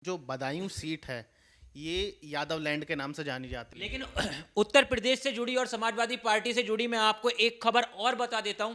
जो बदायूं सीट है ये यादव लैंड के नाम से जानी जाती है। लेकिन उत्तर प्रदेश से जुड़ी और समाजवादी पार्टी से जुड़ी मैं आपको एक खबर और बता देता हूं।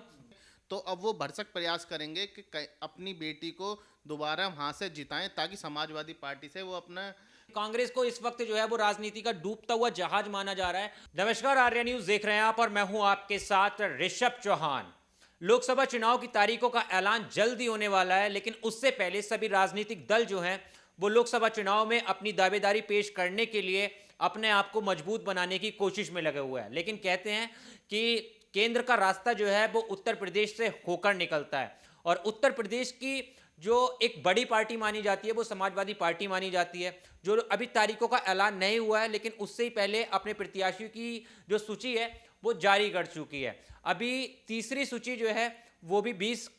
तो अब वो भरसक प्रयास करेंगे कि अपनी बेटी को दोबारा वहां से जिताएं ताकि समाजवादी पार्टी से वो अपना कांग्रेस को इस वक्त जो है वो राजनीति का डूबता हुआ जहाज माना जा रहा है। नमस्कार, आर्या न्यूज देख रहे हैं आप और मैं हूं आपके साथ ऋषभ चौहान। लोकसभा चुनाव की तारीखों का ऐलान जल्द ही होने वाला है, लेकिन उससे पहले सभी राजनीतिक दल जो हैं वो लोकसभा चुनाव में अपनी दावेदारी पेश करने के लिए अपने आप को मजबूत बनाने की कोशिश में लगे हुए हैं। लेकिन कहते हैं कि केंद्र का रास्ता जो है वो उत्तर प्रदेश से होकर निकलता है और उत्तर प्रदेश की जो एक बड़ी पार्टी मानी जाती है वो समाजवादी पार्टी मानी जाती है, जो अभी तारीखों का ऐलान नहीं हुआ है लेकिन उससे ही पहले अपने प्रत्याशियों की जो सूची है वो जारी कर चुकी है। अभी तीसरी सूची जो है वो भी 20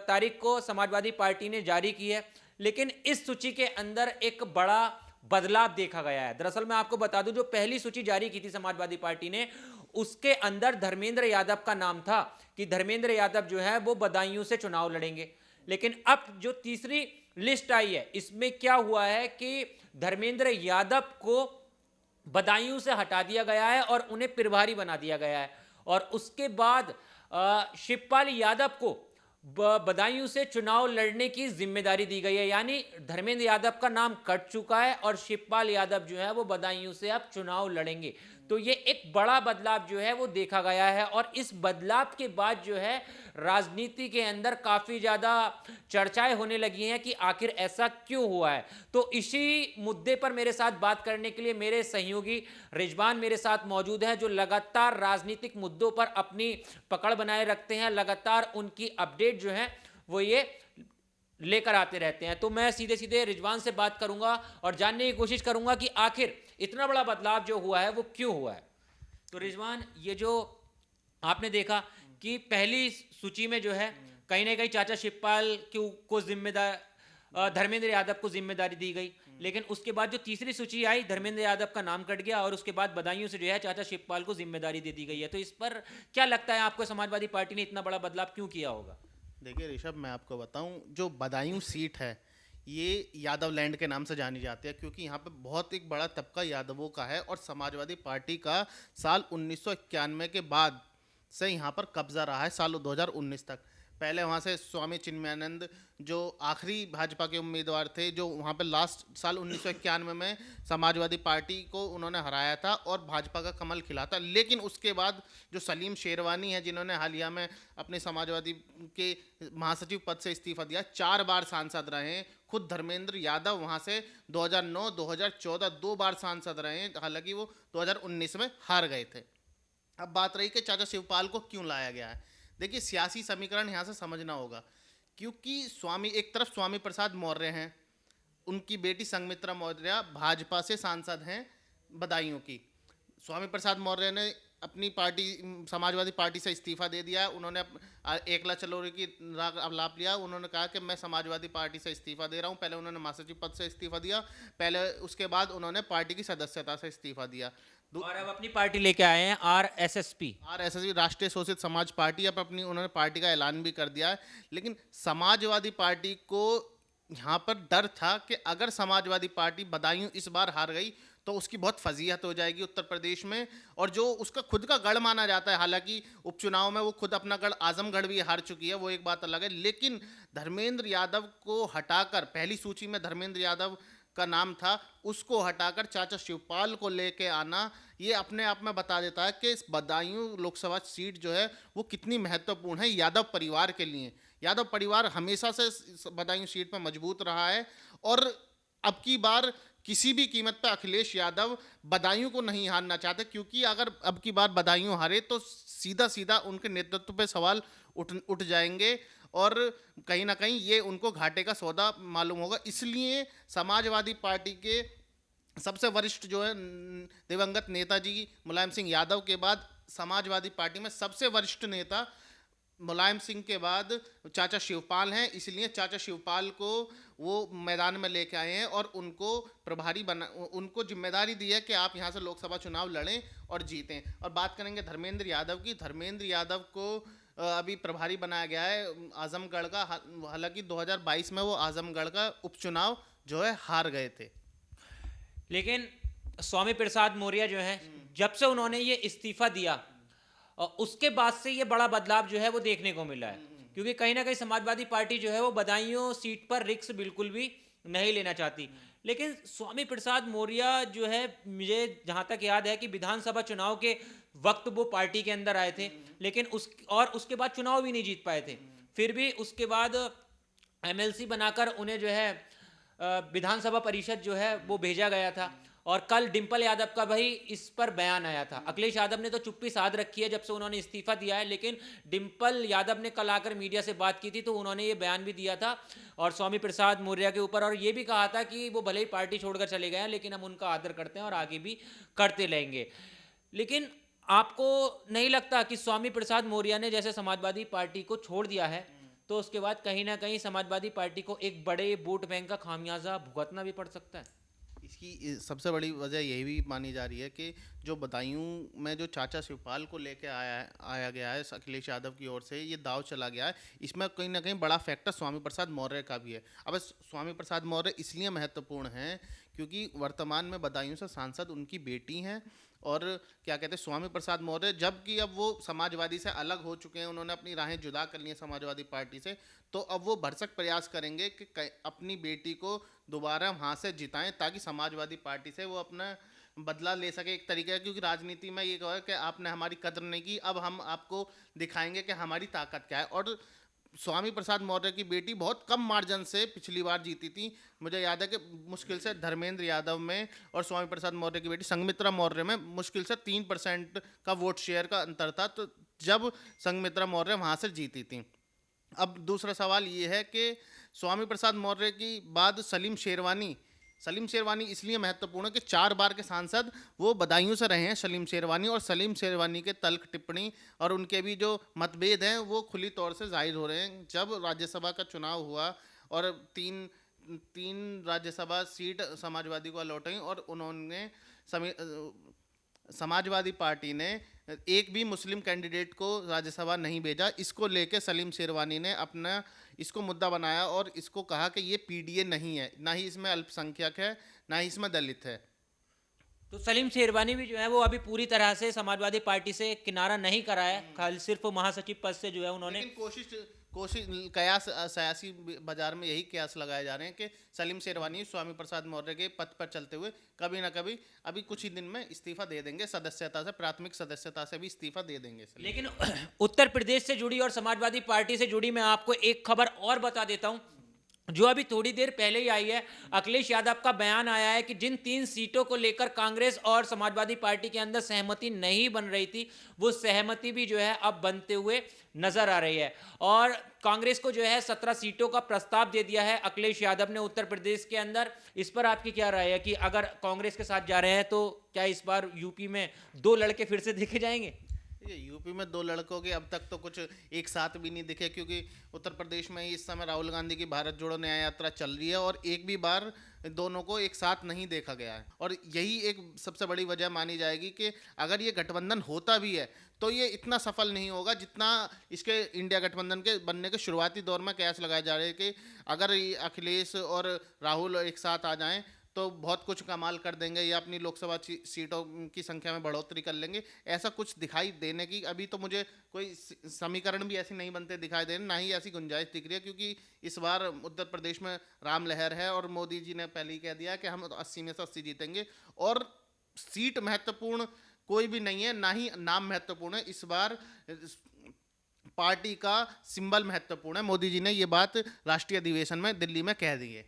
तारीख को समाजवादी पार्टी ने जारी की है, लेकिन इस सूची के अंदर एक बड़ा बदलाव देखा गया है। दरअसल मैं आपको बता दूं, जो पहली सूची जारी की थी समाजवादी पार्टी ने, उसके अंदर धर्मेंद्र यादव का नाम था कि धर्मेंद्र यादव जो है वो बदायूं से चुनाव लड़ेंगे। लेकिन अब जो तीसरी लिस्ट आई है इसमें क्या हुआ है कि धर्मेंद्र यादव को बदायूं से हटा दिया गया है और उन्हें प्रभारी बना दिया गया है और उसके बाद शिवपाल यादव को बदायूं से चुनाव लड़ने की जिम्मेदारी दी गई है। यानी धर्मेंद्र यादव का नाम कट चुका है और शिवपाल यादव जो है वो बदायूं से अब चुनाव लड़ेंगे। तो ये एक बड़ा बदलाव जो है वो देखा गया है और इस बदलाव के बाद जो है राजनीति के अंदर काफी ज्यादा चर्चाएं होने लगी हैं कि आखिर ऐसा क्यों हुआ है। तो इसी मुद्दे पर मेरे साथ बात करने के लिए मेरे सहयोगी रिजवान मेरे साथ मौजूद हैं, जो लगातार राजनीतिक मुद्दों पर अपनी पकड़ बनाए रखते हैं, लगातार उनकी अपडेट जो है वो ये लेकर आते रहते हैं। तो मैं सीधे सीधे रिजवान से बात करूंगा और जानने की कोशिश करूंगा कि आखिर इतना बड़ा बदलाव जो हुआ है वो क्यों हुआ है। तो रिजवान, ये जो आपने देखा कि पहली सूची में जो है कहीं ना कहीं चाचा शिवपाल को जिम्मेदार धर्मेंद्र यादव को जिम्मेदारी दी गई, लेकिन उसके बाद जो तीसरी सूची आई धर्मेंद्र यादव का नाम कट गया और उसके बाद बदायूं से जो है चाचा शिवपाल को जिम्मेदारी दे दी गई है। तो इस पर क्या लगता है आपको, समाजवादी पार्टी ने इतना बड़ा बदलाव क्यों किया होगा? देखिए ऋषभ, मैं आपको बताऊं, जो बदायूं सीट है ये यादव लैंड के नाम से जानी जाती है क्योंकि यहाँ पे बहुत एक बड़ा तबका यादवों का है और समाजवादी पार्टी का साल 1991 के बाद से यहाँ पर कब्जा रहा है साल 2019 तक। पहले वहाँ से स्वामी चिन्मयानंद जो आखिरी भाजपा के उम्मीदवार थे, जो वहाँ पे लास्ट साल 1991 में समाजवादी पार्टी को उन्होंने हराया था और भाजपा का कमल खिला था। लेकिन उसके बाद जो सलीम शेरवानी है, जिन्होंने हालिया में अपने समाजवादी के महासचिव पद से इस्तीफा दिया, 4 बार सांसद रहे हैं। खुद धर्मेंद्र यादव वहाँ से 2009 2014 2 बार सांसद रहे हैं, हालांकि वो 2019 में हार गए थे। अब बात रही कि चाचा शिवपाल को क्यों लाया गया है। देखिए, सियासी समीकरण यहाँ से समझना होगा क्योंकि एक तरफ स्वामी प्रसाद मौर्य हैं, उनकी बेटी संघमित्रा मौर्य भाजपा से सांसद हैं बदायूं की। स्वामी प्रसाद मौर्य ने अपनी पार्टी समाजवादी पार्टी से इस्तीफा दे दिया है। उन्होंने एकला चलोरी की राह लाप लिया। उन्होंने कहा कि मैं समाजवादी पार्टी से इस्तीफा दे रहा हूं। पहले उन्होंने महासचिव पद से इस्तीफा दिया, पहले उसके बाद उन्होंने पार्टी की सदस्यता से इस्तीफा दिया और अब अपनी पार्टी लेके आए हैं आरएसएसपी, राष्ट्रीय शोषित समाज पार्टी। अब अपनी उन्होंने पार्टी का ऐलान भी कर दिया है। लेकिन समाजवादी पार्टी को यहाँ पर डर था कि अगर समाजवादी पार्टी बदायूं इस बार हार गई तो उसकी बहुत फजीहत हो जाएगी उत्तर प्रदेश में, और जो उसका खुद का गढ़ माना जाता है। हालांकि उपचुनाव में वो खुद अपना गढ़ आजमगढ़ भी हार चुकी है, वो एक बात अलग है। लेकिन धर्मेंद्र यादव को हटाकर, पहली सूची में धर्मेंद्र यादव का नाम था, उसको हटाकर चाचा शिवपाल को लेके आना, ये अपने आप में बता देता है कि इस बदायूं लोकसभा सीट जो है वो कितनी महत्वपूर्ण है यादव परिवार के लिए। यादव परिवार हमेशा से बदायूं सीट पर मजबूत रहा है और अब की बार किसी भी कीमत पर अखिलेश यादव बदायूं को नहीं हारना चाहते, क्योंकि अगर अब की बार बदायूं हारे तो सीधा सीधा उनके नेतृत्व पे सवाल उठ जाएंगे और कहीं ना कहीं ये उनको घाटे का सौदा मालूम होगा। इसलिए समाजवादी पार्टी के सबसे वरिष्ठ जो है दिवंगत नेताजी मुलायम सिंह यादव के बाद समाजवादी पार्टी में सबसे वरिष्ठ नेता मुलायम सिंह के बाद चाचा शिवपाल हैं। इसलिए चाचा शिवपाल को वो मैदान में लेके आए हैं और उनको जिम्मेदारी दी है कि आप यहाँ से लोकसभा चुनाव लड़ें और जीतें। और बात करेंगे धर्मेंद्र यादव की। धर्मेंद्र यादव को अभी प्रभारी बनाया गया है आजमगढ़ का। हालांकि 2022 में वो आजमगढ़ का उपचुनाव जो है हार गए थे। लेकिन स्वामी प्रसाद मौर्य जो है, जब से उन्होंने ये इस्तीफा दिया और उसके बाद से ये बड़ा बदलाव जो है वो देखने को मिला है, क्योंकि कहीं ना कहीं समाजवादी पार्टी जो है वो बदायूं सीट पर रिक्स बिल्कुल भी नहीं लेना चाहती। लेकिन स्वामी प्रसाद मौर्य जो है, मुझे जहां तक याद है कि विधानसभा चुनाव के वक्त वो पार्टी के अंदर आए थे, लेकिन उसके बाद चुनाव भी नहीं जीत पाए थे। फिर भी उसके बाद एमएलसी बनाकर उन्हें जो है विधानसभा परिषद जो है वो भेजा गया था। और कल डिंपल यादव का भाई इस पर बयान आया था। अखिलेश यादव ने तो चुप्पी साध रखी है जब से उन्होंने इस्तीफा दिया है, लेकिन डिंपल यादव ने कल आकर मीडिया से बात की थी तो उन्होंने ये बयान भी दिया था और स्वामी प्रसाद मौर्य के ऊपर, और ये भी कहा था कि वो भले ही पार्टी छोड़कर चले गए हैं लेकिन हम उनका आदर करते हैं और आगे भी करते रहेंगे। लेकिन आपको नहीं लगता कि स्वामी प्रसाद मौर्य ने जैसे समाजवादी पार्टी को छोड़ दिया है तो उसके बाद कहीं ना कहीं समाजवादी पार्टी को एक बड़े वोट बैंक का खामियाजा भुगतना भी पड़ सकता है? इसकी सबसे बड़ी वजह यही भी मानी जा रही है कि जो बदायूं में जो चाचा शिवपाल को लेके आया गया है अखिलेश यादव की ओर से, ये दाव चला गया है, इसमें कहीं ना कहीं बड़ा फैक्टर स्वामी प्रसाद मौर्य का भी है। अब स्वामी प्रसाद मौर्य इसलिए महत्वपूर्ण हैं क्योंकि वर्तमान में बदायूं से सांसद उनकी बेटी हैं और क्या कहते हैं स्वामी प्रसाद मौर्य, जबकि अब वो समाजवादी से अलग हो चुके हैं, उन्होंने अपनी राहें जुदा कर ली हैं समाजवादी पार्टी से, तो अब वो भरसक प्रयास करेंगे कि अपनी बेटी को दोबारा वहाँ से जिताएं ताकि समाजवादी पार्टी से वो अपना बदला ले सके एक तरीके का। क्योंकि राजनीति में ये कहा कि आपने हमारी कद्र नहीं की, अब हम आपको दिखाएंगे कि हमारी ताकत क्या है। और स्वामी प्रसाद मौर्य की बेटी बहुत कम मार्जिन से पिछली बार जीती थी, मुझे याद है कि मुश्किल से धर्मेंद्र यादव में और स्वामी प्रसाद मौर्य की बेटी संघमित्रा मौर्य में मुश्किल से 3% का वोट शेयर का अंतर था, तो जब संघमित्रा मौर्य वहाँ से जीती थी। अब दूसरा सवाल ये है कि स्वामी प्रसाद मौर्य की बाद सलीम शेरवानी इसलिए महत्वपूर्ण है कि 4 बार के सांसद वो बदायूं से रहे हैं सलीम शेरवानी, और सलीम शेरवानी के तल्ख टिप्पणी और उनके भी जो मतभेद हैं वो खुली तौर से जाहिर हो रहे हैं। जब राज्यसभा का चुनाव हुआ और तीन राज्यसभा सीट समाजवादी को अलॉट हुई और उन्होंने समाजवादी पार्टी ने एक भी मुस्लिम कैंडिडेट को राज्यसभा नहीं भेजा, इसको लेके सलीम शेरवानी ने अपना इसको मुद्दा बनाया और इसको कहा कि ये पीडीए नहीं है, ना ही इसमें अल्पसंख्यक है, ना ही इसमें दलित है। तो सलीम शेरवानी भी जो है वो अभी पूरी तरह से समाजवादी पार्टी से किनारा नहीं करा है, खाली सिर्फ महासचिव पद से जो है उन्होंने कोशिश कयास सियासी बाजार में यही कयास लगाए जा रहे हैं कि सलीम शेरवानी स्वामी प्रसाद मौर्य के पद पर चलते हुए कभी ना कभी अभी कुछ ही दिन में इस्तीफा दे देंगे सदस्यता से, प्राथमिक सदस्यता से भी इस्तीफा दे देंगे। लेकिन उत्तर प्रदेश से जुड़ी और समाजवादी पार्टी से जुड़ी मैं आपको एक खबर और बता देता हूं जो अभी थोड़ी देर पहले ही आई है। अखिलेश यादव का बयान आया है कि जिन 3 सीटों को लेकर कांग्रेस और समाजवादी पार्टी के अंदर सहमति नहीं बन रही थी, वो सहमति भी जो है अब बनते हुए नजर आ रही है और कांग्रेस को जो है 17 सीटों का प्रस्ताव दे दिया है अखिलेश यादव ने उत्तर प्रदेश के अंदर। इस पर आपकी क्या राय है कि अगर कांग्रेस के साथ जा रहे हैं तो क्या इस बार यूपी में 2 लड़के फिर से देखे जाएंगे? यूपी में 2 लड़कों के अब तक तो कुछ एक साथ भी नहीं दिखे, क्योंकि उत्तर प्रदेश में इस समय राहुल गांधी की भारत जोड़ो न्याय यात्रा चल रही है और एक भी बार दोनों को एक साथ नहीं देखा गया है। और यही एक सबसे बड़ी वजह मानी जाएगी कि अगर ये गठबंधन होता भी है तो ये इतना सफल नहीं होगा जितना इसके इंडिया गठबंधन के बनने के शुरुआती दौर में कयास लगाए जा रहे हैं कि अगर अखिलेश और राहुल एक साथ आ जाएं तो बहुत कुछ कमाल कर देंगे या अपनी लोकसभा सीटों की संख्या में बढ़ोतरी कर लेंगे। ऐसा कुछ दिखाई देने की अभी तो मुझे कोई समीकरण भी ऐसे नहीं बनते दिखाई दे रहे, ना ही ऐसी गुंजाइश दिख रही है, क्योंकि इस बार उत्तर प्रदेश में राम लहर है और मोदी जी ने पहले ही कह दिया कि हम 80 में से 80 जीतेंगे और सीट महत्वपूर्ण कोई भी नहीं है, ना ही नाम महत्वपूर्ण है। इस बार पार्टी का सिंबल महत्वपूर्ण है। मोदी जी ने ये बात राष्ट्रीय अधिवेशन में दिल्ली में कह दी है।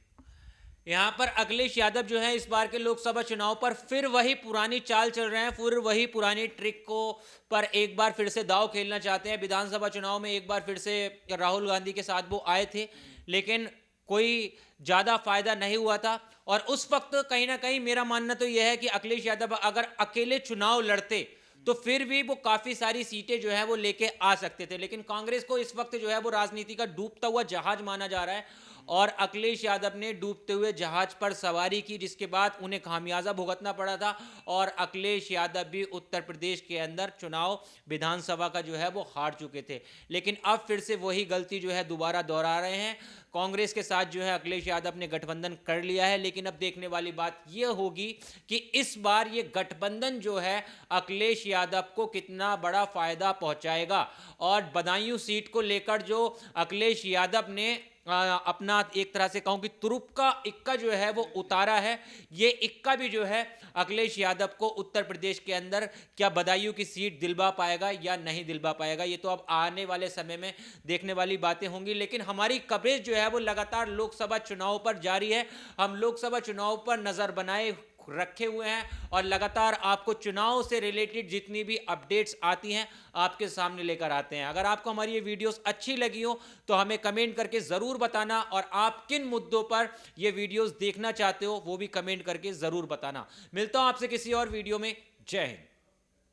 यहाँ पर अखिलेश यादव जो है इस बार के लोकसभा चुनाव पर फिर वही पुरानी चाल चल रहे हैं, फिर वही पुरानी ट्रिक को पर एक बार फिर से दाव खेलना चाहते हैं। विधानसभा चुनाव में एक बार फिर से राहुल गांधी के साथ वो आए थे लेकिन कोई ज़्यादा फायदा नहीं हुआ था और उस वक्त कहीं ना कहीं मेरा मानना तो यह है कि अखिलेश यादव अगर अकेले चुनाव लड़ते तो फिर भी वो काफ़ी सारी सीटें जो है वो लेके आ सकते थे। लेकिन कांग्रेस को इस वक्त जो है वो राजनीति का डूबता हुआ जहाज माना जा रहा है और अखिलेश यादव ने डूबते हुए जहाज पर सवारी की, जिसके बाद उन्हें खामियाजा भुगतना पड़ा था और अखिलेश यादव भी उत्तर प्रदेश के अंदर चुनाव विधानसभा का जो है वो हार चुके थे। लेकिन अब फिर से वही गलती जो है दोबारा दोहरा रहे हैं। कांग्रेस के साथ जो है अखिलेश यादव ने गठबंधन कर लिया है, लेकिन अब देखने वाली बात यह होगी कि इस बार ये गठबंधन जो है अखिलेश यादव को कितना बड़ा फायदा पहुंचाएगा। और बदायूं सीट को लेकर जो अखिलेश यादव ने अपना एक तरह से कहूं कि तुरुप का इक्का जो है वो उतारा है, ये इक्का भी जो है अखिलेश यादव को उत्तर प्रदेश के अंदर क्या बदायूं की सीट दिलवा पाएगा या नहीं दिलवा पाएगा, ये तो अब आने वाले समय में देखने वाली बातें होंगी। लेकिन हमारी कवरेज जो है वो लगातार लोकसभा चुनाव पर जारी है। हम लोकसभा चुनाव पर नजर बनाए रखे हुए हैं और लगातार आपको चुनाव से रिलेटेड जितनी भी अपडेट्स आती हैं आपके सामने लेकर आते हैं। अगर आपको हमारी ये वीडियोस अच्छी लगी हो तो हमें कमेंट करके जरूर बताना, और आप किन मुद्दों पर ये वीडियोस देखना चाहते हो वो भी कमेंट करके जरूर बताना। मिलता हूं आपसे किसी और वीडियो में। जय हिंद।